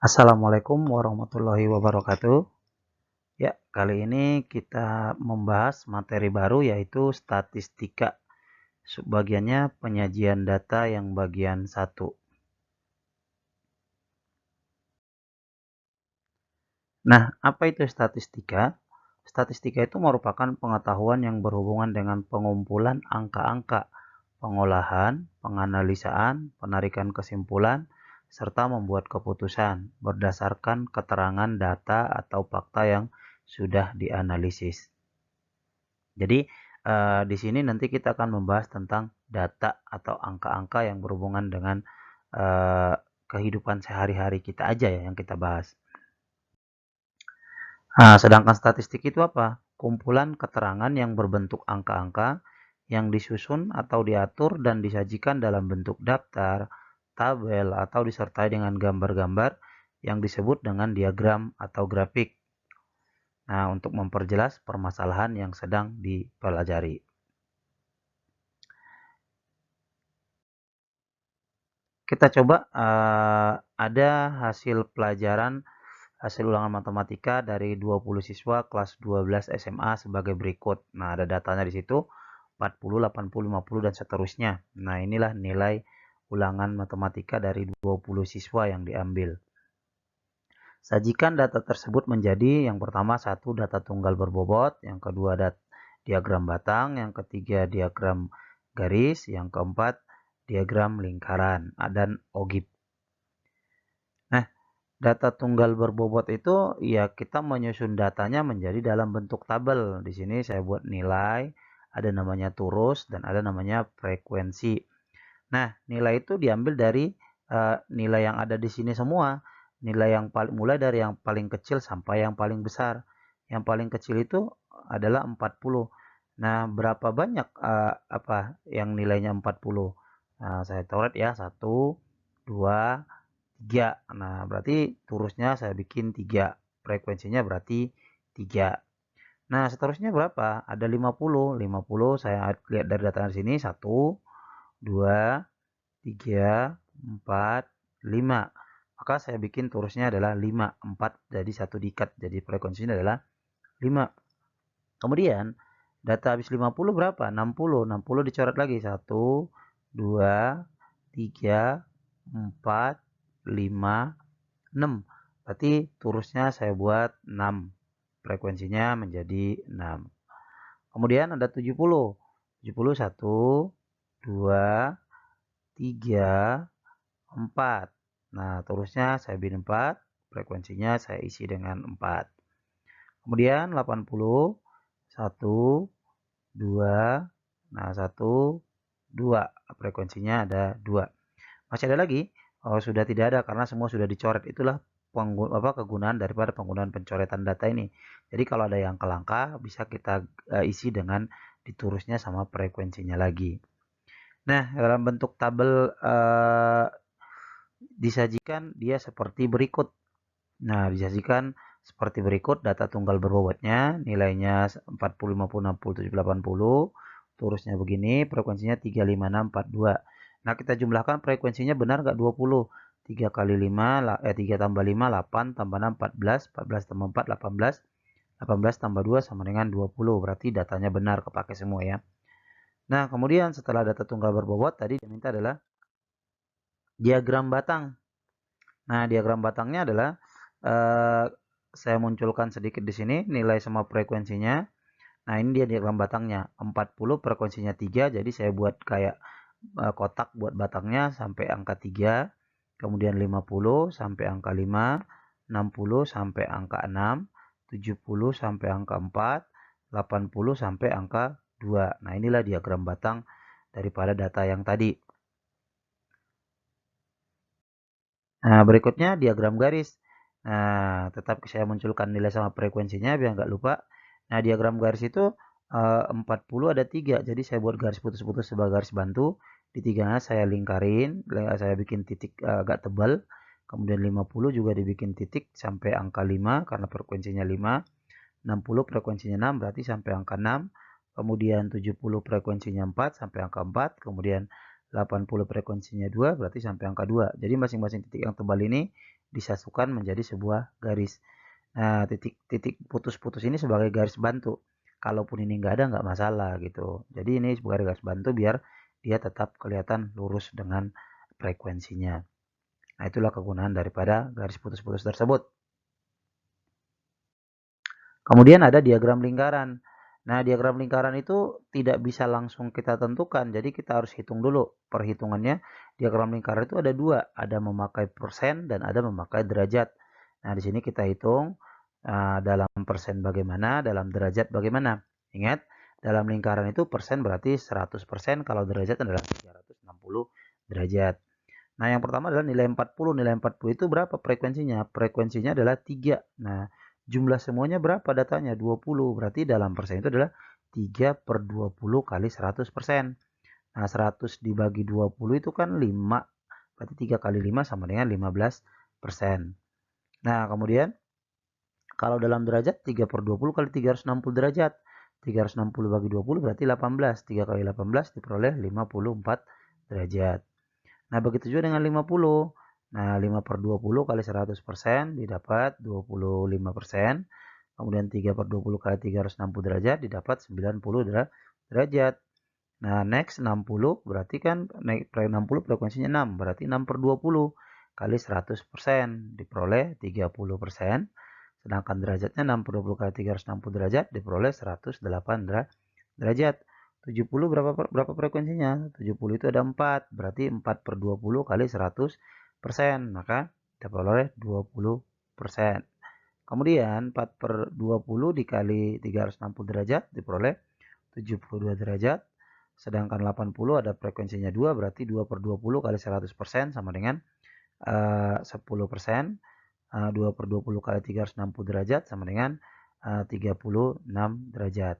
Assalamualaikum warahmatullahi wabarakatuh. Ya, kali ini kita membahas materi baru yaitu statistika. Bagiannya penyajian data yang bagian 1. Nah, apa itu statistika? Statistika itu merupakan pengetahuan yang berhubungan dengan pengumpulan angka-angka, pengolahan, penganalisaan, penarikan kesimpulan, serta membuat keputusan berdasarkan keterangan data atau fakta yang sudah dianalisis. Jadi di sini nanti kita akan membahas tentang data atau angka-angka yang berhubungan dengan kehidupan sehari-hari kita aja ya yang kita bahas. Nah, sedangkan statistik itu apa? Kumpulan keterangan yang berbentuk angka-angka yang disusun atau diatur dan disajikan dalam bentuk daftar, tabel, atau disertai dengan gambar-gambar yang disebut dengan diagram atau grafik. Nah, untuk memperjelas permasalahan yang sedang dipelajari. Kita coba ada hasil pelajaran hasil ulangan matematika dari 20 siswa kelas 12 SMA sebagai berikut. Nah, ada datanya di situ 40, 80, 50 dan seterusnya. Nah, inilah nilai ulangan matematika dari 20 siswa yang diambil. Sajikan data tersebut menjadi yang pertama satu data tunggal berbobot, yang kedua diagram batang, yang ketiga diagram garis, yang keempat diagram lingkaran dan ogib. Nah, data tunggal berbobot itu ya kita menyusun datanya menjadi dalam bentuk tabel. Di sini saya buat nilai, ada namanya turus dan ada namanya frekuensi. Nah, nilai itu diambil dari nilai yang ada di sini semua. Nilai yang mulai dari yang paling kecil sampai yang paling besar. Yang paling kecil itu adalah 40. Nah, berapa banyak yang nilainya 40? Nah, saya coret ya, 1, 2, 3. Nah, berarti turusnya saya bikin 3. Frekuensinya berarti 3. Nah, seterusnya berapa? Ada 50. 50 saya lihat dari data di sini 1, 2, 3, 4, 5. Maka saya bikin turusnya adalah 5. 4 jadi 1 dikat. Jadi frekuensinya adalah 5. Kemudian data habis 50 berapa? 60. 60 dicoret lagi. 1, 2, 3, 4, 5, 6. Berarti turusnya saya buat 6. Frekuensinya menjadi 6. Kemudian ada 70. 70 1, 2, 3, 4. Nah, turusnya saya bikin 4. Frekuensinya saya isi dengan 4. Kemudian 80. 1, 2. Nah, 1, 2. Frekuensinya ada 2. Masih ada lagi? Oh, sudah tidak ada karena semua sudah dicoret. Itulah kegunaan daripada penggunaan pencoretan data ini. Jadi kalau ada yang kelangka bisa kita isi dengan diturusnya sama frekuensinya lagi. Nah, dalam bentuk tabel disajikan dia seperti berikut. Nah, disajikan seperti berikut data tunggal berbobotnya, nilainya 40, 50, 60, 70, 80. Turusnya begini, frekuensinya 3, 5, 6, 4, 2. Nah, kita jumlahkan frekuensinya benar nggak 20? 3 kali 5, 3 tambah 5, 8, tambah 6, 14, 14 tambah 4, 18, 18 tambah 2 sama dengan 20. Berarti datanya benar, kepake semua ya. Nah, kemudian setelah data tunggal berbobot, tadi diminta adalah diagram batang. Nah, diagram batangnya adalah saya munculkan sedikit di sini nilai sama frekuensinya. Nah, ini dia diagram batangnya. 40 frekuensinya 3, jadi saya buat kayak kotak buat batangnya sampai angka 3. Kemudian 50 sampai angka 5, 60 sampai angka 6, 70 sampai angka 4, 80 sampai angka 2. Nah, inilah diagram batang daripada data yang tadi. Nah, berikutnya diagram garis. Nah, tetap saya munculkan nilai sama frekuensinya biar nggak lupa. Nah, diagram garis itu 40 ada 3. Jadi saya buat garis putus-putus sebagai garis bantu. Di tiganya saya lingkarin, saya bikin titik agak tebal. Kemudian 50 juga dibikin titik sampai angka 5 karena frekuensinya 5. 60 frekuensinya 6 berarti sampai angka 6. Kemudian 70 frekuensinya 4 sampai angka 4. Kemudian 80 frekuensinya 2 berarti sampai angka 2. Jadi masing-masing titik yang tebal ini disatukan menjadi sebuah garis. Nah, titik putus-putus ini sebagai garis bantu. Kalaupun ini nggak ada, nggak masalah gitu. Jadi ini sebagai garis bantu biar dia tetap kelihatan lurus dengan frekuensinya. Nah, itulah kegunaan daripada garis putus-putus tersebut. Kemudian ada diagram lingkaran. Nah, diagram lingkaran itu tidak bisa langsung kita tentukan, jadi kita harus hitung dulu. Perhitungannya, diagram lingkaran itu ada dua, ada memakai persen dan ada memakai derajat. Nah, di sini kita hitung dalam persen bagaimana, dalam derajat bagaimana. Ingat, dalam lingkaran itu persen berarti 100%, kalau derajat adalah 360 derajat. Nah, yang pertama adalah nilai 40. Nilai 40 itu berapa frekuensinya? Frekuensinya adalah 3. Nah, jumlah semuanya berapa datanya? 20. Berarti dalam persen itu adalah 3 per 20 kali 100%. Nah, 100 dibagi 20 itu kan 5. Berarti 3 kali 5 sama dengan 15%. Nah, kemudian kalau dalam derajat 3 per 20 kali 360 derajat. 360 bagi 20 berarti 18. 3 kali 18 diperoleh 54 derajat. Nah, begitu juga dengan 50. Nah, 5 per 20 kali 100% didapat 25%. Kemudian 3 per 20 kali 360 derajat didapat 90 derajat. Nah, next 60 berarti kan 60 frekuensinya 6. Berarti 6 per 20 kali 100% diperoleh 30%. Sedangkan derajatnya 6 per 20 kali 360 derajat diperoleh 108 derajat. 70 berapa frekuensinya? 70 itu ada 4. Berarti 4 per 20 kali 100%. Maka diperoleh 20%. Kemudian 4 per 20 dikali 360 derajat diperoleh 72 derajat. Sedangkan 80 ada frekuensinya 2. Berarti 2 per 20 kali 100% sama dengan 10%. 2 per 20 kali 360 derajat sama dengan 36 derajat.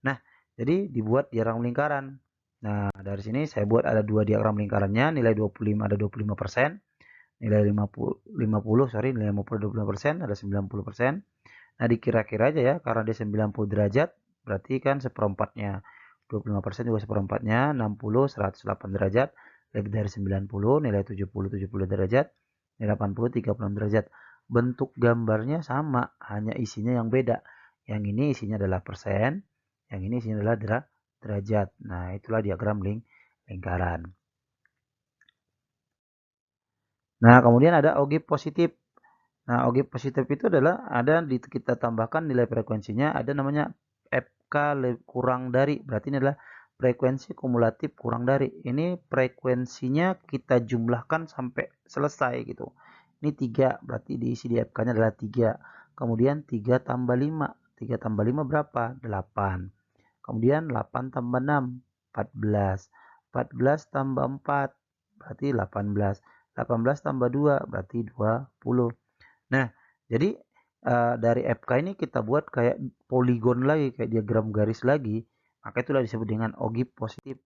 Nah, jadi dibuat diagram lingkaran. Nah, dari sini saya buat ada dua diagram lingkarannya, nilai 25 ada 25%, nilai 50 nilai 50 25%, ada 90%. Nah, dikira-kira aja ya, karena dia 90 derajat, berarti kan seperempatnya. 25% juga seperempatnya, 60, 108 derajat, lebih dari 90, nilai 70 derajat, nilai 80, 36 derajat. Bentuk gambarnya sama, hanya isinya yang beda. Yang ini isinya adalah persen, yang ini isinya adalah derajat. Nah, itulah diagram lingkaran. Nah, kemudian ada ogive positif. Nah, ogive positif itu adalah kita tambahkan nilai frekuensinya, ada namanya FK kurang dari. Berarti ini adalah frekuensi kumulatif kurang dari. Ini frekuensinya kita jumlahkan sampai selesai gitu. Ini 3, berarti diisi di FK-nya adalah 3. Kemudian 3 tambah 5. 3 tambah 5 berapa? 8. Kemudian 8 tambah 6, 14. 14 tambah 4, berarti 18. 18 tambah 2, berarti 20. Nah, jadi dari FK ini kita buat kayak poligon lagi, kayak diagram garis lagi. Maka itulah disebut dengan ogive positif.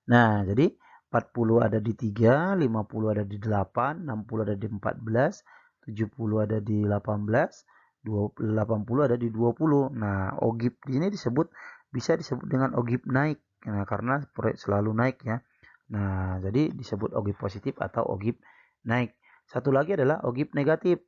Nah, jadi 40 ada di 3, 50 ada di 8, 60 ada di 14, 70 ada di 18, 80 ada di 20. Nah, ogive ini bisa disebut dengan ogive naik. Nah, karena selalu naik ya. Nah, jadi disebut ogive positif atau ogive naik. Satu lagi adalah ogive negatif.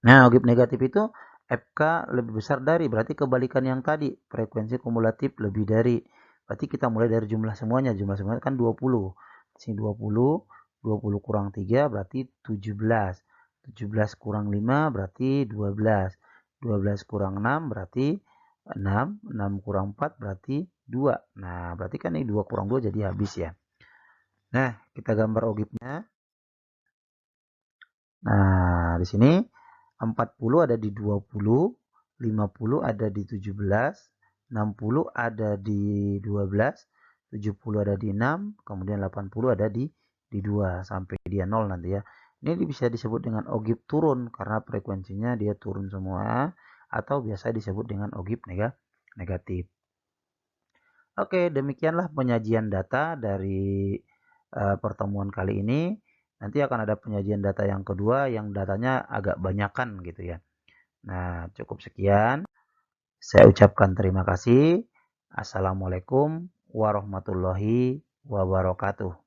Nah, ogive negatif itu FK lebih besar dari, berarti kebalikan yang tadi, frekuensi kumulatif lebih dari. Berarti kita mulai dari jumlah semuanya kan 20. Sini 20, 20 kurang 3 berarti 17. 17 kurang 5 berarti 12. 12 kurang 6 berarti 6. 6 kurang 4 berarti 2. Nah, berarti kan ini 2 kurang 2 jadi habis ya. Nah, kita gambar ogive-nya. Nah, di sini 40 ada di 20, 50 ada di 17, 60 ada di 12, 70 ada di 6, kemudian 80 ada di 2 sampai dia 0 nanti ya. Ini bisa disebut dengan ogive turun karena frekuensinya dia turun semua, atau biasa disebut dengan ogive negatif. Oke, demikianlah penyajian data dari pertemuan kali ini. Nanti akan ada penyajian data yang kedua yang datanya agak banyakan gitu ya. Nah, cukup sekian. Saya ucapkan terima kasih. Assalamualaikum warahmatullahi wabarakatuh.